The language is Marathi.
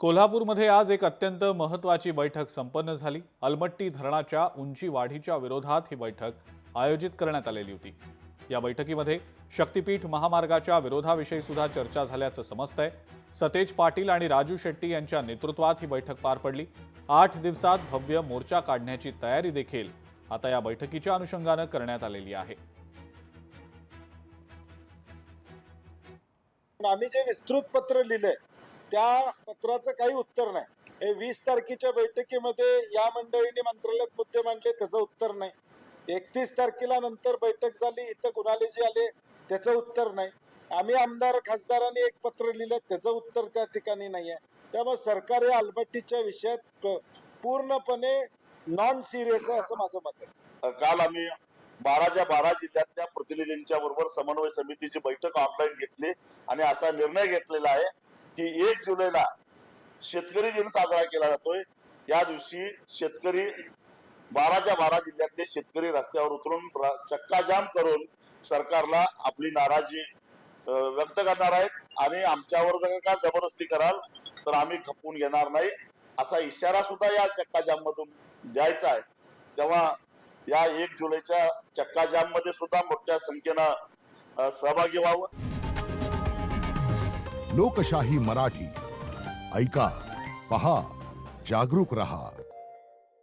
कोल्हापूरमध्ये आज एक अत्यंत महत्त्वाची बैठक संपन्न झाली। अलमट्टी धरणाच्या उंची वाढीच्या विरोधात ही बैठक आयोजित करण्यात आलेली होती। या बैठकीमध्ये शक्तीपीठ महामार्गाच्या विरोधाविषयी सुद्धा चर्चा झाल्याचं समजतंय। सतेज पाटील आणि राजू शेट्टी यांच्या नेतृत्वात ही बैठक पार पडली। 8 दिवसात भव्य मोर्चा काढण्याची तयारी देखील आता या बैठकीच्या अनुषंगानं करण्यात आलेली आहे। आम्ही जे विस्तृत पत्र लिहिले त्या पत्राचं काही उत्तर नाही। हे 20 तारखेच्या बैठकीमध्ये या मंडळींनी मंत्रालयात मुद्दे मांडले, त्याचं उत्तर नाही। 31 तारखेला नंतर बैठक झाली, इथं कुणाले जे आले त्याचं उत्तर नाही। आम्ही आमदार खासदारांनी एक पत्र लिहिलं, त्याचं उत्तर त्या ठिकाणी नाही आहे। त्यामुळे सरकार या अलमट्टीच्या विषयात पूर्णपणे नॉन सिरियस आहे असं माझं मत आहे। काल आम्ही 12च्या 12 जिल्ह्यातल्या प्रतिनिधींच्या बरोबर समन्वय समितीची बैठक ऑनलाईन घेतली आणि असा निर्णय घेतलेला आहे की 1 जुलैला शेतकरी दिन साजरा केला जातोय। या दिवशी शेतकरी 12च्या 12 जिल्ह्यातले शेतकरी रस्त्यावर उतरून चक्काजाम करून सरकारला आपली नाराजी व्यक्त करणार आहेत आणि आमच्यावर जर का जबरदस्ती कराल तर आम्ही खपवून घेणार नाही असा इशारा सुद्धा या चक्काजाम मधून द्यायचा आहे। तेव्हा या 1 जुलैच्या चक्काजाम मध्ये सुद्धा मोठ्या संख्येनं सहभागी व्हावं। लोकशाही मराठी ऐका, पहा, जागरूक रहा।